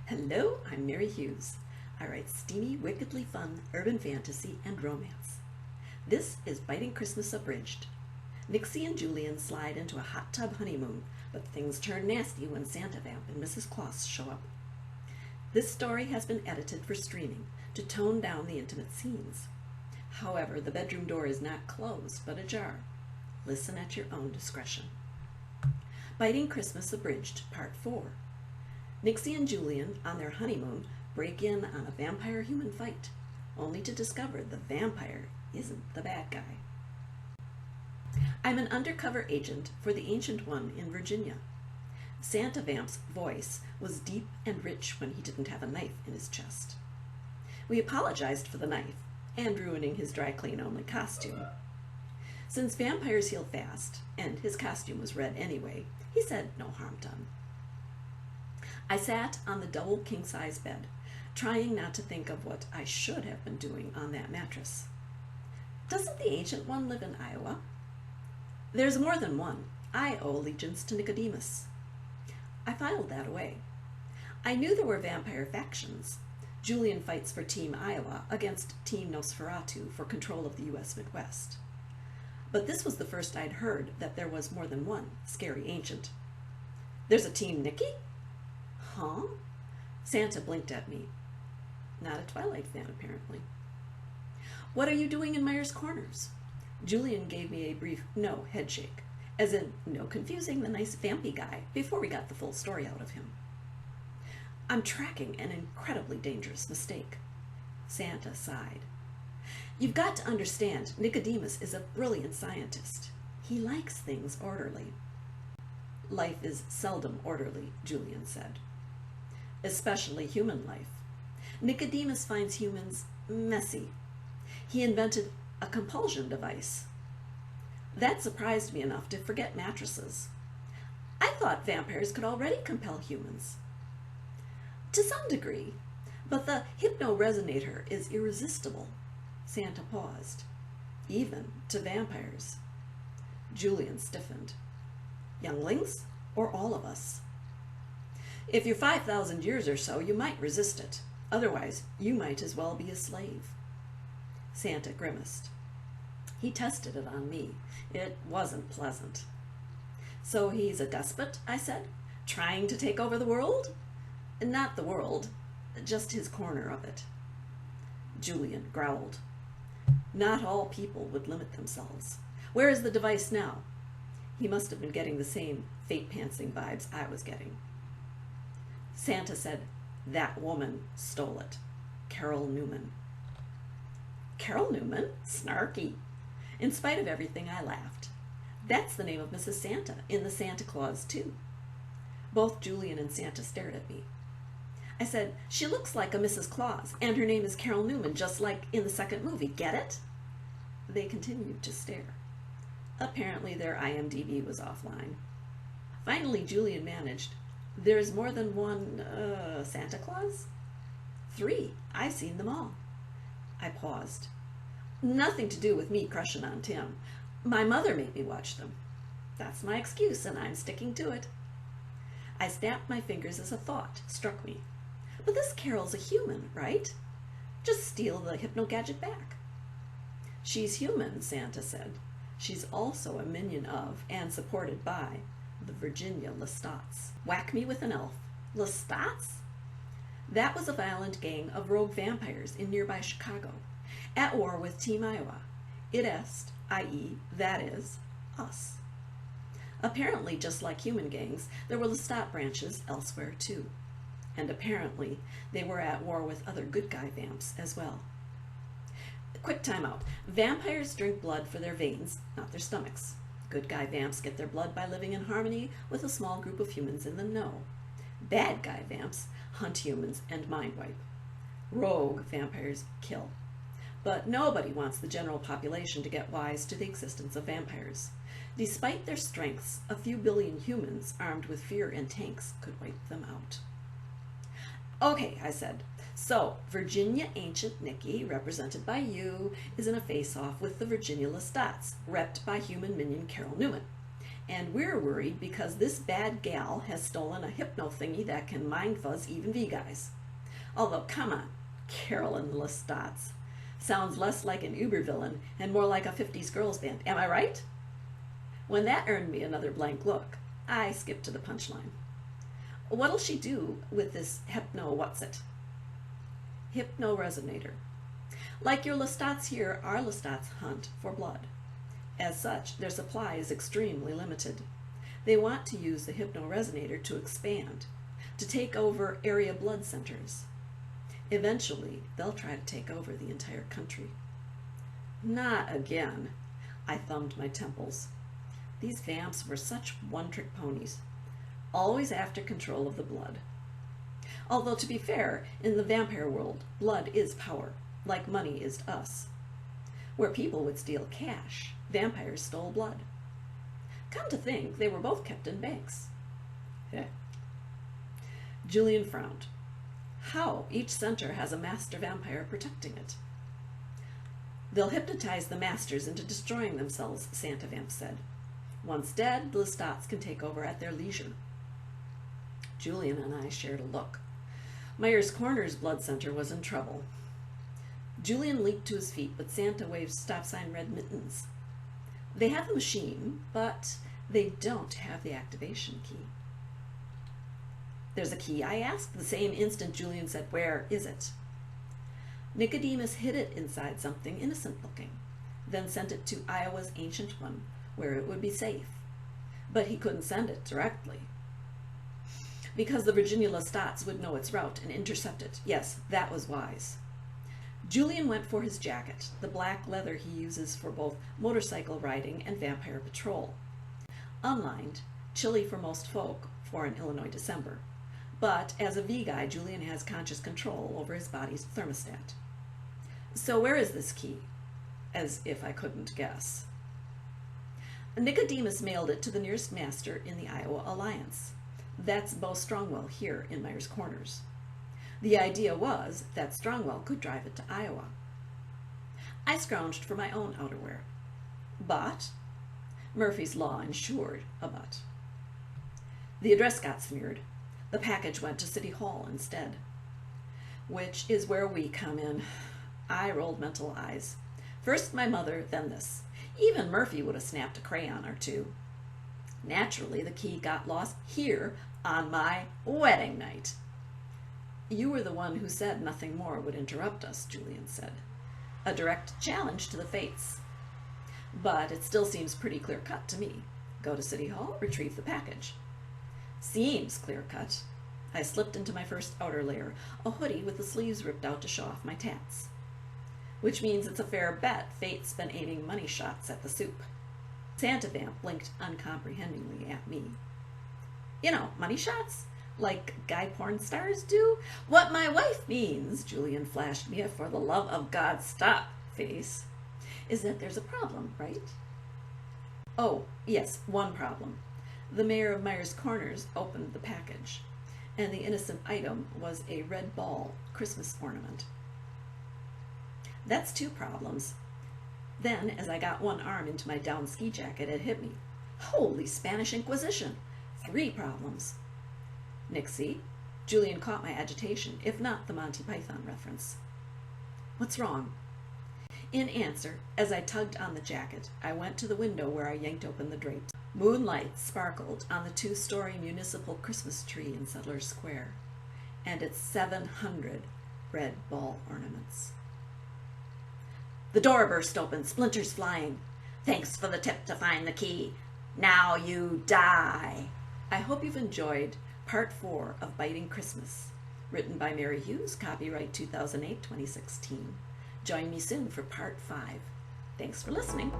Hello, I'm Mary Hughes. I write steamy, wickedly fun urban fantasy and romance. This is Biting Christmas Abridged. Nixie and Julian slide into a hot tub honeymoon, but things turn nasty when Santa Vamp and Mrs. Claus show up. This story has been edited for streaming to tone down the intimate scenes. However, the bedroom door is not closed, but ajar. Listen at your own discretion. Biting Christmas Abridged, Part 4. Nixie and Julian, on their honeymoon, break in on a vampire-human fight, only to discover the vampire isn't the bad guy. I'm an undercover agent for the Ancient One in Virginia. Santa Vamp's voice was deep and rich when he didn't have a knife in his chest. We apologized for the knife and ruining his dry-clean-only costume. Since vampires heal fast, and his costume was red anyway, he said no harm done. I sat on the double king-size bed, trying not to think of what I should have been doing on that mattress. Doesn't the Ancient One live in Iowa? There's more than one. I owe allegiance to Nicodemus. I filed that away. I knew there were vampire factions. Julian fights for Team Iowa against Team Nosferatu for control of the U.S. Midwest. But this was the first I'd heard that there was more than one scary ancient. There's a Team Nicky? Huh? Santa blinked at me. Not a Twilight fan, apparently. What are you doing in Myers Corners? Julian gave me a brief no headshake, as in no confusing the nice vampy guy before we got the full story out of him. I'm tracking an incredibly dangerous mistake. Santa sighed. You've got to understand, Nicodemus is a brilliant scientist. He likes things orderly. Life is seldom orderly, Julian said. Especially human life. Nicodemus finds humans messy. He invented a compulsion device. That surprised me enough to forget mattresses. I thought vampires could already compel humans. To some degree, but the hypno-resonator is irresistible. Santa paused. Even to vampires. Julian stiffened. Younglings, or all of us? If you're 5,000 years or so, you might resist it. Otherwise, you might as well be a slave. Santa grimaced. He tested it on me. It wasn't pleasant. So he's a despot, I said, trying to take over the world? Not the world, just his corner of it. Julian growled. Not all people would limit themselves. Where is the device now? He must have been getting the same fate-pantsing vibes I was getting. Santa said, that woman stole it. Carol Newman. Carol Newman? Snarky. In spite of everything, I laughed. That's the name of Mrs. Santa in the Santa Claus, too. Both Julian and Santa stared at me. I said, she looks like a Mrs. Claus, and her name is Carol Newman, just like in the second movie. Get it? They continued to stare. Apparently their IMDb was offline. Finally, Julian managed, there's more than one, Santa Claus? 3. I've seen them all. I paused. Nothing to do with me crushing on Tim. My mother made me watch them. That's my excuse, and I'm sticking to it. I snapped my fingers as a thought struck me. But this Carol's a human, right? Just steal the hypno-gadget back. She's human, Santa said. She's also a minion of, and supported by, the Virginia Lestats. Whack me with an elf. Lestats? That was a violent gang of rogue vampires in nearby Chicago, at war with Team Iowa. It est, i.e., that is, us. Apparently, just like human gangs, there were Lestat branches elsewhere too. And apparently, they were at war with other good guy vamps as well. Quick timeout. Vampires drink blood for their veins, not their stomachs. Good guy vamps get their blood by living in harmony with a small group of humans in the know. Bad guy vamps hunt humans and mind wipe. Rogue vampires kill. But nobody wants the general population to get wise to the existence of vampires. Despite their strengths, a few billion humans armed with fear and tanks could wipe them out. Okay, I said, So, Virginia Ancient Nikki, represented by you, is in a face-off with the Virginia Lestats, repped by human minion Carol Newman. And we're worried because this bad gal has stolen a hypno thingy that can mind fuzz even V-guys. Although, come on, Carolyn Lestat sounds less like an Uber villain and more like a 50s girls band. Am I right? When that earned me another blank look, I skipped to the punchline. What'll she do with this hypno-what's-it? Hypno-resonator. Like your Lestats here, our Lestats hunt for blood. As such, their supply is extremely limited. They want to use the hypno-resonator to expand, to take over area blood centers. Eventually, they'll try to take over the entire country. Not again. I thumbed my temples. These vamps were such one-trick ponies, always after control of the blood. Although, to be fair, in the vampire world, blood is power, like money is to us. Where people would steal cash, vampires stole blood. Come to think, they were both kept in banks. Heh. Julian frowned. How? Each center has a master vampire protecting it. They'll hypnotize the masters into destroying themselves, Santa Vamp said. Once dead, the Lestats can take over at their leisure. Julian and I shared a look. Myers Corner's blood center was in trouble. Julian leaped to his feet, but Santa waved stop sign red mittens. They have the machine, but they don't have the activation key. There's a key, I asked. The same instant Julian said, "Where is it?" Nicodemus hid it inside something innocent-looking, then sent it to Iowa's Ancient One, where it would be safe. But he couldn't send it directly, because the Virginia Lestats would know its route and intercept it. Yes, that was wise. Julian went for his jacket, the black leather he uses for both motorcycle riding and vampire patrol. Unlined, chilly for most folk for an Illinois December. But as a V-guy, Julian has conscious control over his body's thermostat. So where is this key? As if I couldn't guess. Nicodemus mailed it to the nearest master in the Iowa Alliance. That's Bo Strongwell here in Myers Corners. The idea was that Strongwell could drive it to Iowa. I scrounged for my own outerwear. But Murphy's Law ensured a but. The address got smeared. The package went to City Hall instead. Which is where we come in. I rolled mental eyes. First my mother, then this. Even Murphy would have snapped a crayon or two. Naturally, the key got lost here on my wedding night. You were the one who said nothing more would interrupt us, Julian said. A direct challenge to the fates. But it still seems pretty clear-cut to me. Go to City Hall, retrieve the package. Seems clear-cut. I slipped into my first outer layer, a hoodie with the sleeves ripped out to show off my tats. Which means it's a fair bet fate's been aiming money shots at the soup. Santa Vamp blinked uncomprehendingly at me. You know, money shots? Like guy porn stars do? What my wife means, Julian flashed me a for the love of God stop face, is that there's a problem, right? Oh, yes, one problem. The mayor of Myers Corners opened the package, and the innocent item was a red ball Christmas ornament. That's two problems. Then, as I got one arm into my down ski jacket, it hit me. Holy Spanish Inquisition! 3 problems. Nixie, Julian caught my agitation, if not the Monty Python reference. What's wrong? In answer, as I tugged on the jacket, I went to the window where I yanked open the drapes. Moonlight sparkled on the 2-story municipal Christmas tree in Settlers Square, and its 700 red ball ornaments. The door burst open, splinters flying. Thanks for the tip to find the key. Now you die. I hope you've enjoyed Part 4 of Biting Christmas, written by Mary Hughes, copyright 2008-2016. Join me soon for Part 5. Thanks for listening.